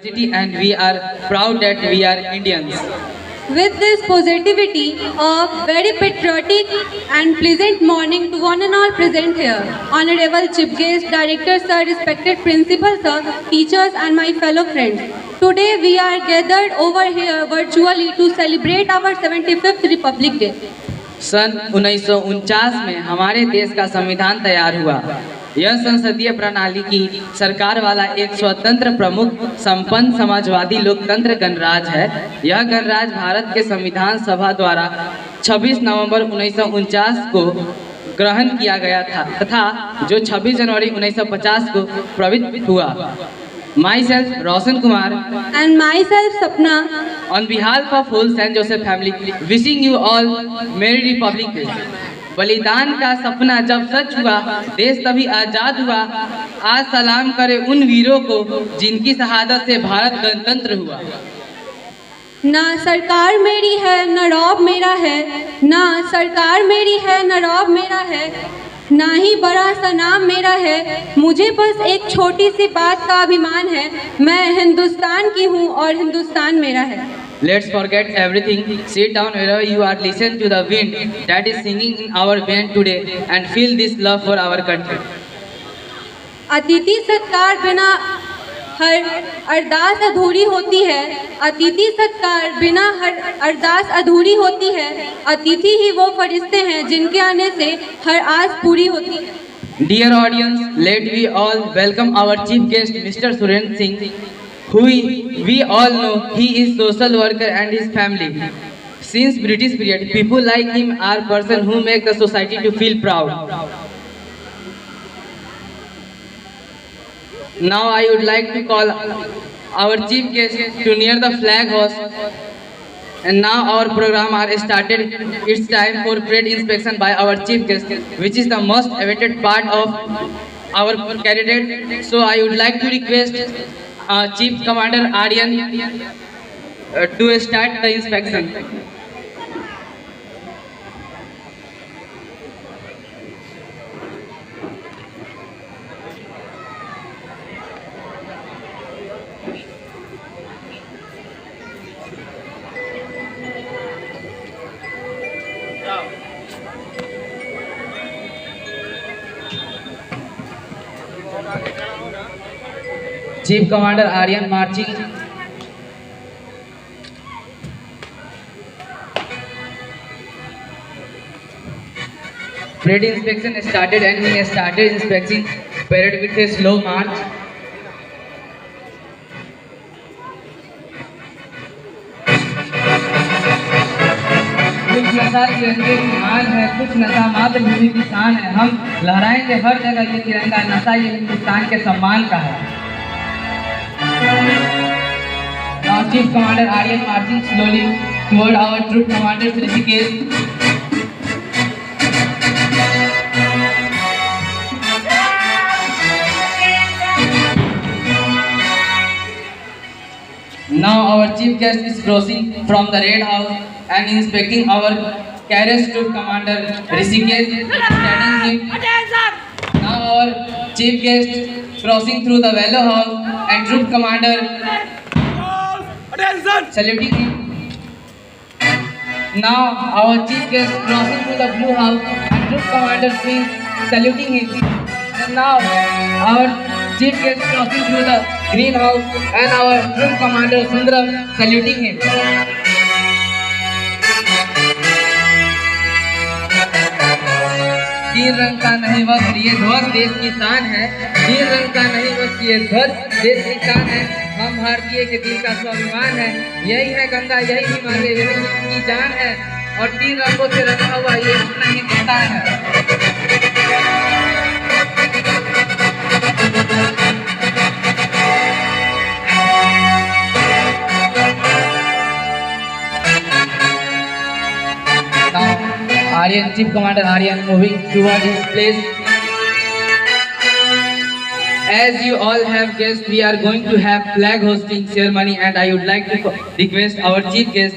diversity and we are proud that we are Indians. With this positivity, a very patriotic and pleasant morning to one and all present here. Honorable Chief Guest, Director Sir, respected Principal Sir, teachers and my fellow friends. Today we are gathered over here virtually to celebrate our 75th Republic Day. सन 1949 में हमारे देश का संविधान तैयार हुआ। यह संसदीय प्रणाली की सरकार वाला एक स्वतंत्र प्रमुख संपन्न समाजवादी लोकतंत्र गणराज्य है। यह गणराज्य भारत के संविधान सभा द्वारा 26 नवंबर 1949 को ग्रहण किया गया था तथा जो 26 जनवरी 1950 को प्रवित हुआ। Myself, Roshan Kumar, and myself, Sapna, on behalf of whole Saint Joseph family, wishing you all Merry Republic Day. बलिदान का सपना जब सच हुआ, देश तभी आजाद हुआ। आज सलाम करें उन वीरों को जिनकी शहादत से भारत गणतंत्र हुआ। ना सरकार मेरी है न रौब मेरा है, ना सरकार मेरी है न रौब मेरा है, ना ही बड़ा सा नाम मेरा है, मुझे बस एक छोटी सी बात का अभिमान है, मैं हिंदुस्तान की हूँ और हिंदुस्तान मेरा है। Let's forget everything, sit down wherever you are, listen to the wind that is singing in our band today and feel this love for our country. अतिथि सत्कार बिना हर अरदास अधूरी होती है, अतिथि सत्कार बिना हर अरदास अधूरी होती है, अतिथि ही वो फरिश्ते हैं जिनके आने से हर आस पूरी होती है। Dear audience, let we all welcome our chief guest Mr. Surendra Singh, who we all know he is social worker and his family. Since British period, people like him are person who make the society to feel proud. Now I would like to call our chief guest to near the flag hoist. And now our program are started. It's time for parade inspection by our chief guest, which is the most awaited part of our candidate. So I would like to request Chief Commander Aryan to start the inspection. Chief Commander Aryan marching. Parade inspection started and he started inspecting parade with a slow march. कुछ नशा तिरंगे की मान है, कुछ नशा मातृभूमि की शान है। हम लहराएंगे हर जगह ये तिरंगा, नशा ये हिंदुस्तान के सम्मान का है। Now Chief Commander Aryan marching slowly toward our troop commander Rishikesh. Now our chief guest is crossing from the Red House and inspecting our carriage troop commander Rishikesh. Standing him. Now our chief guest crossing through the Yellow House and troop commander saluting him. Now our chief guest crossing through the Blue House and troop commander Singh saluting him. And now our chief guest crossing through the Green House and our troop commander Sundaram saluting him. तीन रंग का नहीं वक्त ये ध्वज देश की शान है, तीन रंग का नहीं वक्त ये ध्वज देश की शान है। हम भारतीय के दिल का स्वाभिमान है, यही है गंगा यही हिमालय यही इसकी जान है, और तीन रंगों से रंगा हुआ ये अपना हिंदुस्तान है। Aryan, Chief Commander Aryan moving toward his place. As you all have guessed, we are going to have flag hosting ceremony and I would like to request our chief guest,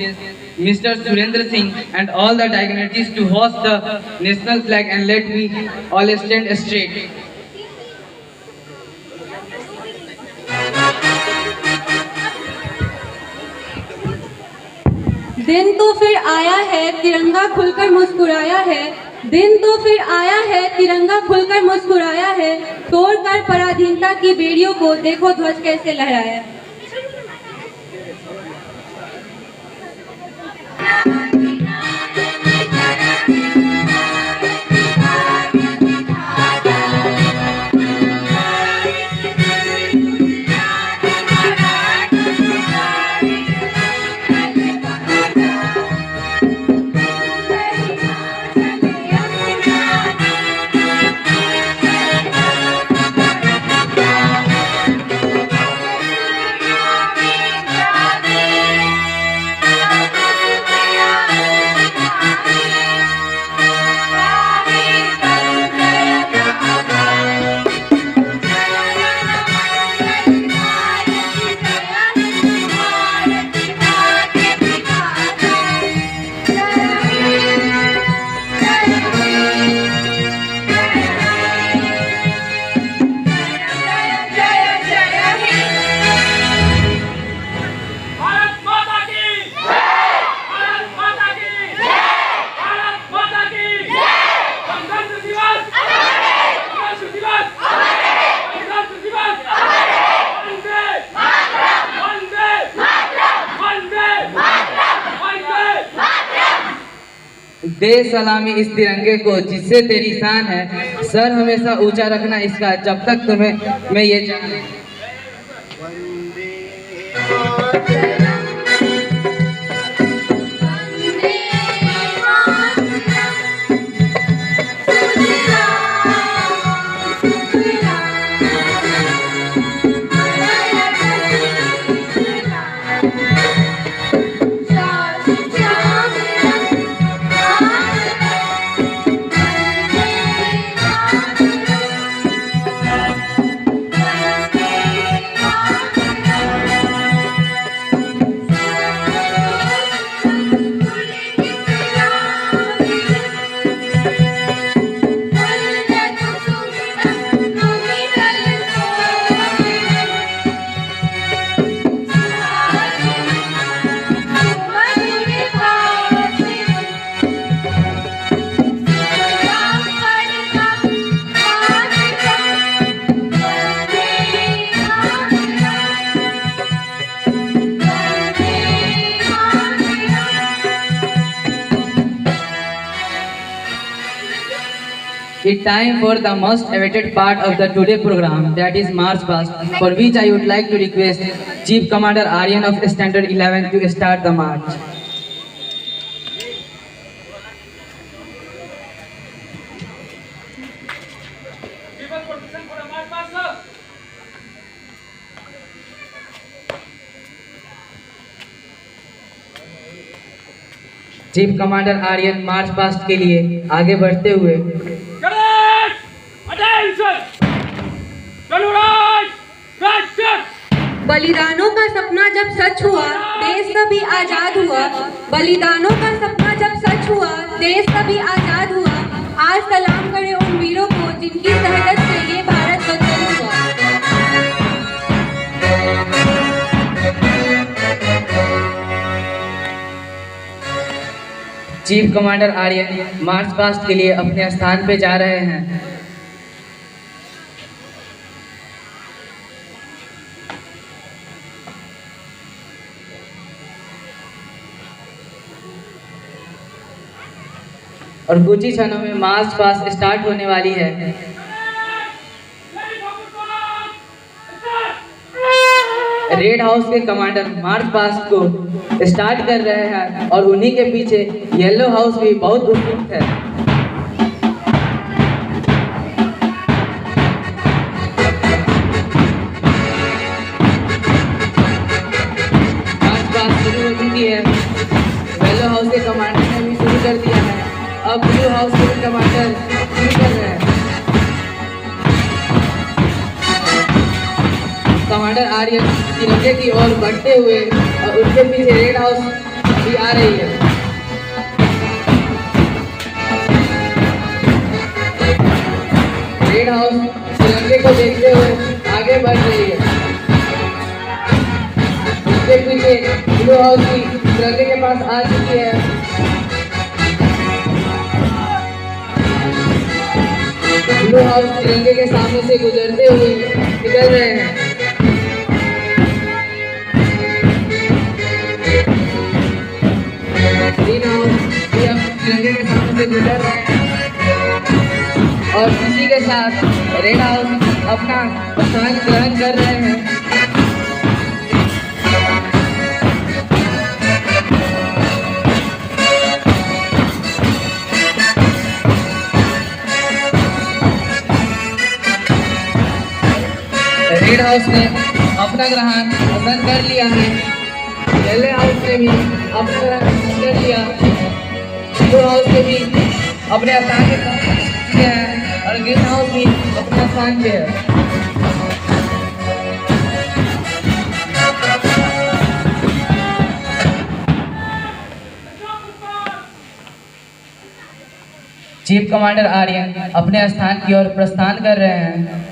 Mr. Surendra Singh and all the dignitaries to host the national flag and let me all stand straight. दिन तो फिर आया है तिरंगा खुलकर मुस्कुराया है, दिन तो फिर आया है तिरंगा खुलकर मुस्कुराया है, तोड़कर पराधीनता की बेड़ियों को देखो ध्वज कैसे लहराया। दे सलामी इस तिरंगे को जिससे तेरी शान है, सर हमेशा ऊंचा रखना इसका जब तक तुम्हें मैं ये जान। It's time for the most awaited part of the today program, that is March Past, for which I would like to request Chief Commander Aryan of Standard 11 to start the march. Chief commander Aryan march past के लिए आगे बढ़ते हुए बलिदानों का सपना जब सच हुआ देश तभी आजाद हुआ, बलिदानों का सपना जब सच हुआ देश तभी आजाद हुआ। आज सलाम करें उन वीरों को जिनकी शहादत से ये भारत बदल हुआ। Chief commander Aryan march past के लिए अपने स्थान पे जा रहे हैं। और कुछ ही क्षणों में मार्च पास्ट स्टार्ट होने वाली है। रेड हाउस के कमांडर मार्च पास्ट को स्टार्ट कर रहे हैं और उन्हीं के पीछे येलो हाउस भी बहुत उत्सुक है। मार्च पास्ट शुरू हो चुकी है। येलो हाउस के कमांडर ने भी शुरू कर दिया है। अब ब्लू हाउस के कमांडर शुरू कर रहे हैं। कमांडर आर्यन तिरंगे की ओर बढ़ते हुए और उनके पीछे रेड हाउस भी आ रही है। रेड हाउस तिरंगे को देखते हुए आगे बढ़ रही है। उनके पीछे ब्लू हाउस भी तिरंगे के पास आ चुकी है। ब्लू हाउस तिरंगे के सामने से गुजरते हुए निकल रहे हैं। ग्रीन हाउस भी अब तिरंगे के सामने से गुजर रहे हैं और इसी के साथ रेड हाउस अपना स्थान ग्रहण कर रहे हैं। रेड हाउस ने अपना ग्रहण स्थान कर लिया है। येलो हाउस ने भी अपना ग्रहण कर लिया। ब्लू हाउस ने भी अपने स्थान किया है और ग्रीन हाउस भी अपना स्थान पे है। चीफ कमांडर आर्यन अपने स्थान की ओर प्रस्थान कर रहे हैं।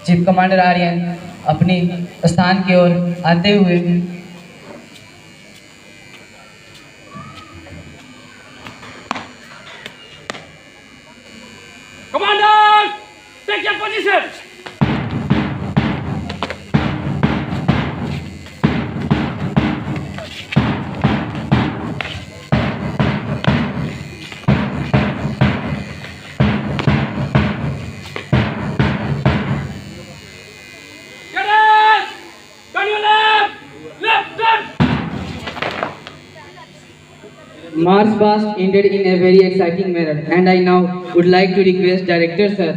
चीफ कमांडर आर्यन अपनी स्थान की ओर आते हुए Commanders, take your positions. Cadets, turn your left turn. March past ended in a very exciting manner, and I now would like to request Director Sir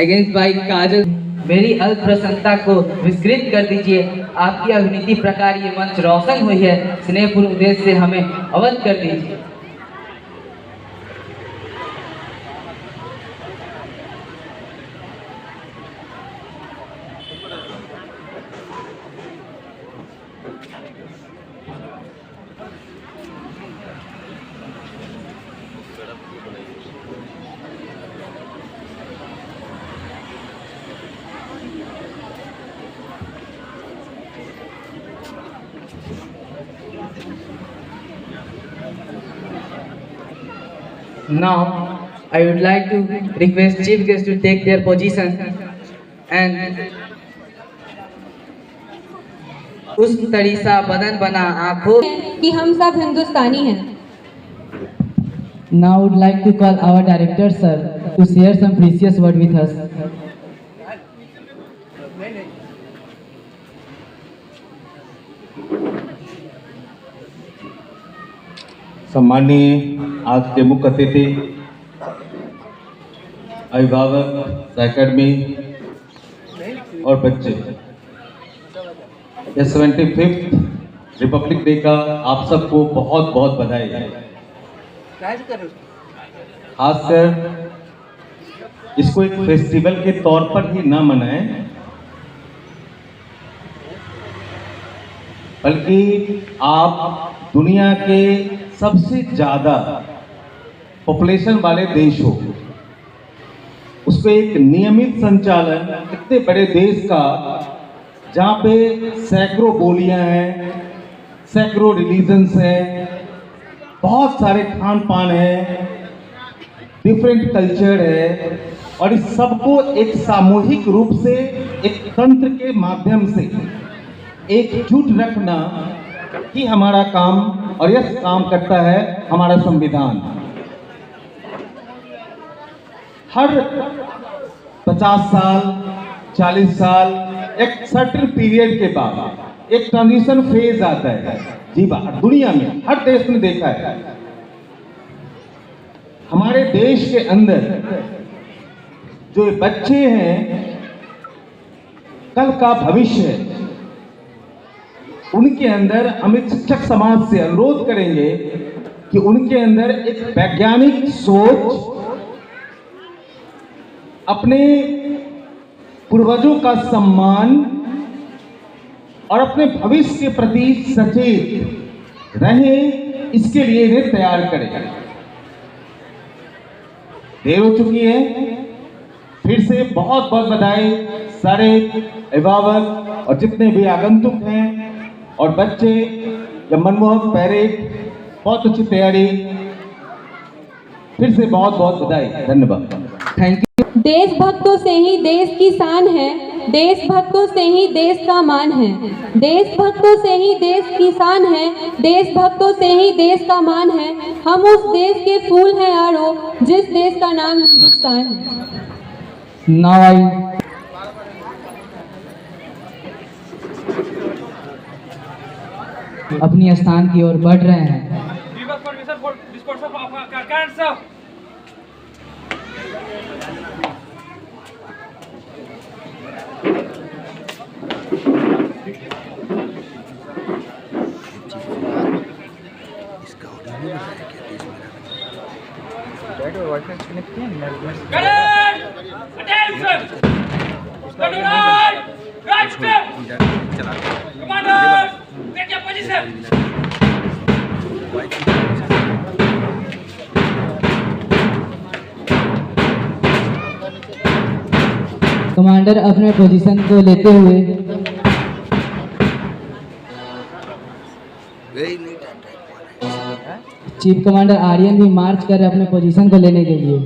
against by काजल मेरी अल्प प्रसन्नता को विस्तृत कर दीजिए। आपकी अभिनीति प्रकार ये मंच रोशन हुई है, स्नेहपूर्ण उद्देश्य से हमें अवगत कर दीजिए। Now, I would like to request chief guests to take their position and उस तरीसा बदन बना आँखों कि हम सब हिंदुस्तानी हैं। Now, I would like to call our director sir to share some precious word with us. सम्माननीय आज के मुख्य अतिथि, अभिभावक, अकेडमी और बच्चे, ये 75th रिपब्लिक डे का आप सबको बहुत बहुत बधाई। खासकर इसको एक फेस्टिवल के तौर पर ही ना मनाएं, बल्कि आप दुनिया के सबसे ज़्यादा पॉपुलेशन वाले देश हो, उसको एक नियमित संचालन इतने बड़े देश का जहाँ पे सैकड़ों बोलियाँ हैं, सैकड़ों रिलीजन्स हैं, बहुत सारे खान पान है, डिफरेंट कल्चर है, और इस सबको एक सामूहिक रूप से एक तंत्र के माध्यम से एकजुट रखना ही हमारा काम, और यह काम करता है हमारा संविधान। हर 50 साल 40 साल एक सर्टेन पीरियड के बाद एक ट्रांजिशन फेज आता है। जी बाहर दुनिया में हर देश में देखा है। हमारे देश के अंदर जो बच्चे हैं, कल का भविष्य है, उनके अंदर हम एक शिक्षक समाज से अनुरोध करेंगे कि उनके अंदर एक वैज्ञानिक सोच, अपने पूर्वजों का सम्मान और अपने भविष्य के प्रति सचेत रहें, इसके लिए इन्हें तैयार करें। देर हो चुकी है, फिर से बहुत बहुत बधाई सारे अभिभावक और जितने भी आगंतुक हैं और बच्चे। या मनमोहक पैरेड, बहुत अच्छी तैयारी, फिर से बहुत बहुत बधाई, धन्यवाद। Thank you. देशभक्तों से ही देश की शान है, देशभक्तों से ही देश का मान है, देशभक्तों से ही देश की शान है, देशभक्तों से ही देश का मान है। हम उस देश के फूल हैं यारो, जिस देश का नाम हिंदुस्तान है। नाउ आई अपनी स्थान की ओर बढ़ रहे हैं। Give us permission for dispersal of our cards, sir. Cadets, attention! Stand to right, right step. Commanders, take your position. Commander अपने पोजीशन को लेते हुए चीफ कमांडर आर्यन भी मार्च कर अपने पोजीशन को लेने के लिए।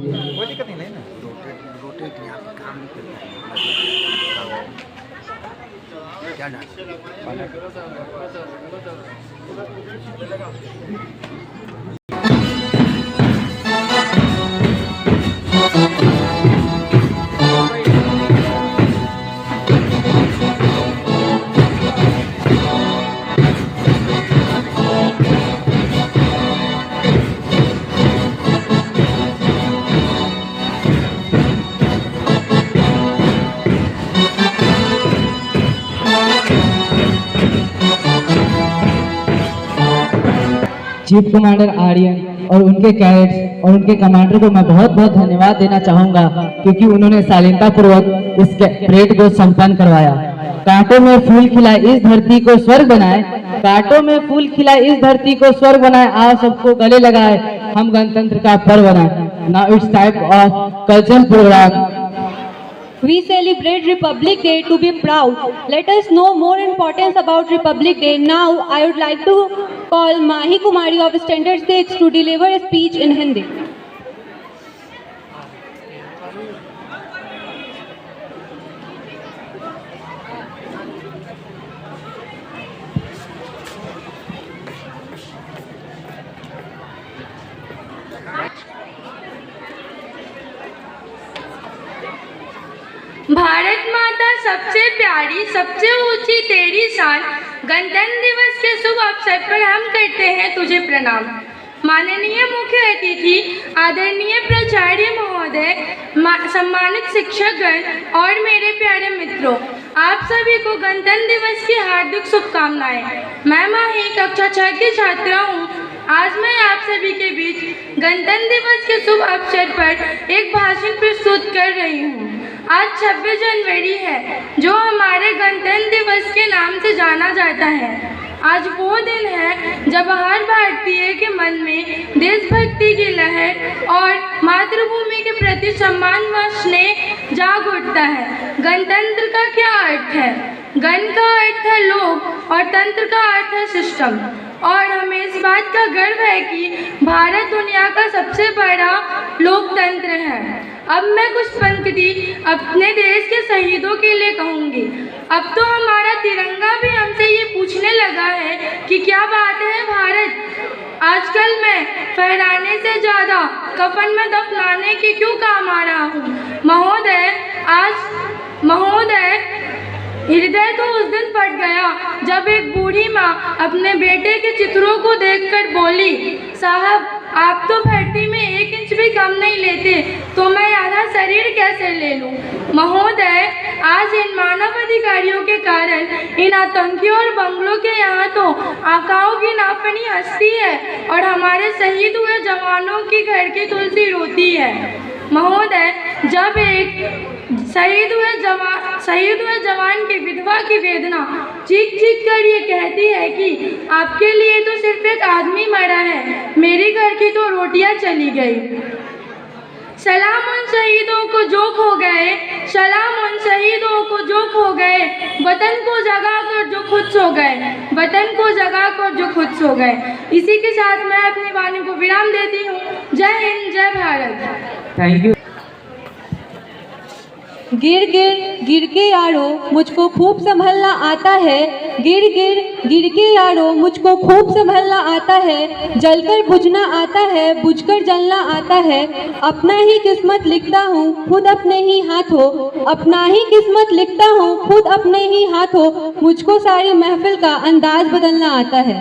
चीफ कमांडर आर्यन और उनके कैडेट्स और उनके कमांडर को मैं बहुत बहुत धन्यवाद देना चाहूंगा, क्योंकि उन्होंने शालीनतापूर्वक इस परेड को संपन्न करवाया। कांटों में फूल खिला इस धरती को स्वर्ग बनाए, कांटों में फूल खिला इस धरती को स्वर्ग बनाए, आओ सबको गले लगाए, हम गणतंत्र का पर्व बनाए। Now it's time of cultural programme. We celebrate Republic Day to be proud. Let us know more importance about Republic Day. Now, I would like to call Mahi Kumari of Standard 6 to deliver a speech in Hindi. Bharat माता सबसे प्यारी, सबसे ऊंची तेरी शान, गणतंत्र दिवस के शुभ अवसर पर हम करते हैं तुझे प्रणाम। माननीय मुख्य अतिथि, आदरणीय प्राचार्य महोदय, सम्मानित शिक्षकगण और मेरे प्यारे मित्रों, आप सभी को गणतंत्र दिवस की हार्दिक शुभकामनाएं। मैं माही कक्षा 6 की छात्रा हूँ। आज मैं आप सभी के बीच गणतंत्र दिवस के शुभ अवसर पर एक भाषण प्रस्तुत कर रही हूँ। आज 26 जनवरी है, जो हमारे गणतंत्र दिवस के नाम से जाना जाता है। आज वो दिन है जब हर भारतीय के मन में देशभक्ति की लहर और मातृभूमि के प्रति सम्मान व स्नेह जाग उठता है। गणतंत्र का क्या अर्थ है? गण का अर्थ है लोग और तंत्र का अर्थ है सिस्टम। और हमें इस बात का गर्व है कि भारत दुनिया का सबसे बड़ा लोकतंत्र है। अब मैं कुछ पंक्ति अपने देश के शहीदों के लिए कहूँगी। अब तो हमारा तिरंगा भी हमसे ये पूछने लगा है कि क्या बात है भारत। आजकल मैं फहराने से ज़्यादा कफन में दफनाने के क्यों काम आ रहा हूँ। महोदय, हृदय तो उस दिन फट गया जब एक बूढ़ी माँ अपने बेटे के चित्रों को देखकर बोली, साहब आप तो भर्ती में 1 इंच भी कम नहीं लेते, तो मैं आधा शरीर कैसे ले लूं। महोदय, आज इन मानव अधिकारियों के कारण इन आतंकियों और बंगलों के यहाँ तो आकाओं की नापनी हंसती है और हमारे शहीद हुए जवानों की घर की तुलसी रोती है। महोदय, जब एक शहीद हुए जवान की विधवा की वेदना चीख कर ये कहती है कि आपके लिए तो सिर्फ एक आदमी मरा है, मेरी घर की तो रोटियां चली गई। सलाम उन शहीदों को जो खो गए, सलाम उन शहीदों को जो खो गए, वतन को जगा कर जो खुद सो गए, वतन को जगा कर जो खुद सो गए। इसी के साथ मैं अपनी वाणी को विराम देती हूँ। जय हिंद, जय भारत। Thank you. गिर गिर गिर के यारो मुझको खूब संभलना आता है, गिर गिर गिर के यारो मुझको खूब संभलना आता है, जलकर बुझना आता है, बुझकर जलना आता है, अपना ही किस्मत लिखता हूँ खुद अपने ही हाथों, अपना ही किस्मत लिखता हूँ खुद अपने ही हाथों, मुझको सारी महफिल का अंदाज बदलना आता है।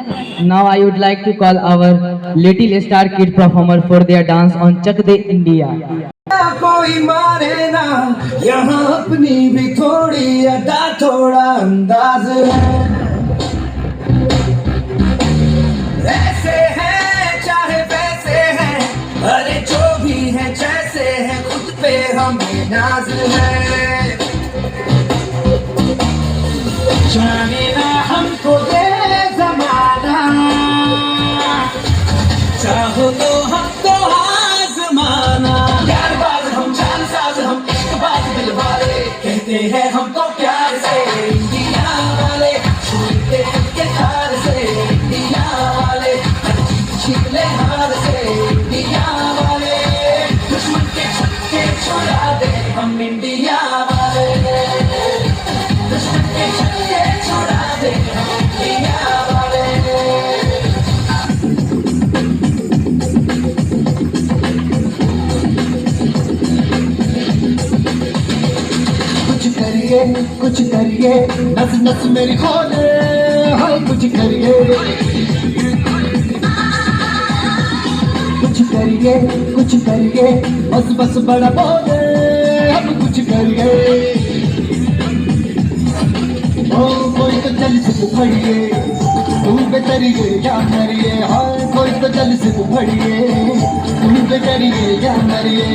Now I would like to call our little star kid performer for their dance on Chak De India. कोई मारे ना यहाँ अपनी भी थोड़ी अदा थोड़ा अंदाज है, ऐसे हैं चाहे वैसे हैं, अरे जो भी है जैसे है, खुद पे हमें नाज है। जाने ना हमको ये जमाना, चाहो तो हमको आजमाना, कहते हैं हमको प्यार से इंडिया वाले, छूटते के तार से इंडिया वाले, छिपले हार से इंडिया वाले, दुश्मन के छक्के छोड़ा दे हम इंडिया वाले, दुश्मन के छक्के छोड़ा दे हम इंडिया वाले। कुछ करिए नस नस मेरी खोले, हाय कुछ करिए, कुछ करिए बस बस बड़ा बोले, अब कुछ करिए। ओ कोई तो जल से उखड़िए, तू बेतरिए या मरिए, हाय कोई तो जल से उखड़िए, तू बेतरिए या मरिए।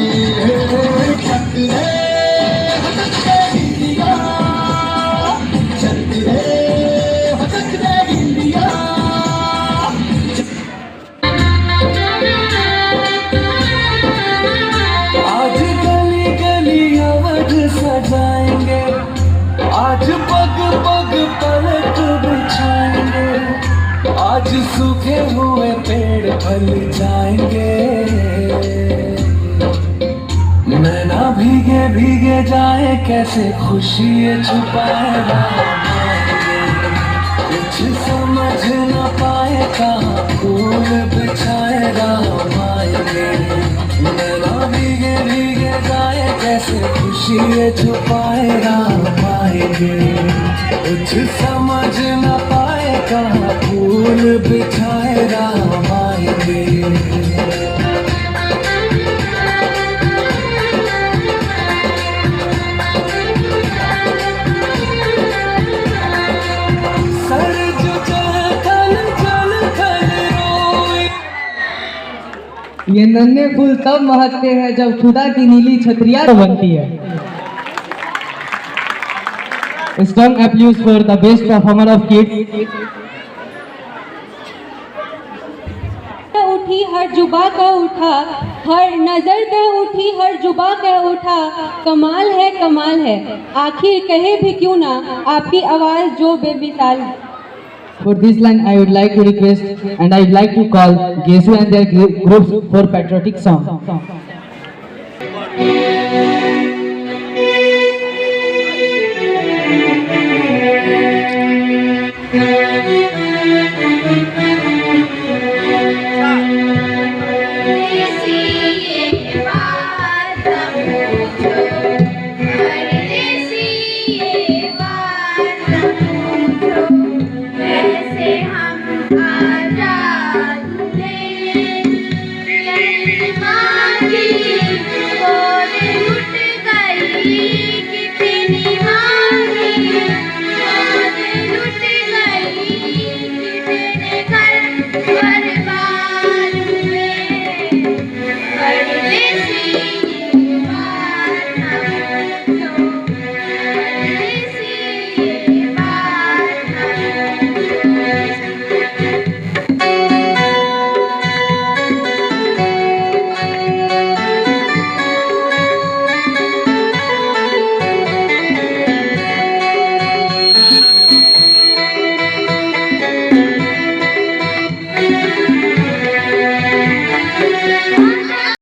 सजाएंगे आज पग पग पलक बिछाएंगे, आज सूखे हुए पेड़ फल जाएंगे, नैना भीगे भीगे जाए कैसे खुशी छुपाए रामाएंगे, कुछ समझ न पाए कहाँ फूल बिछाए रामाएंगे, नैना भीगे भीगे जाए कैसे खुशी छुपाए रामाएंगे, कुछ समझ न पाए कहाँ फूल बिछाए रामाएंगे। ये नन्हे फूल तब महकते हैं जब खुदा की नीली छतरिया बनती है। Strong applause for the best performer of kids. उठी हर जुबा का उठा, हर नजर पे उठी हर जुबा का उठा, कमाल है आखिर कहे भी क्यों ना आपकी आवाज जो बेमिसाल है। For this line, I would like to request and I would like to call Gesu and their groups for patriotic song.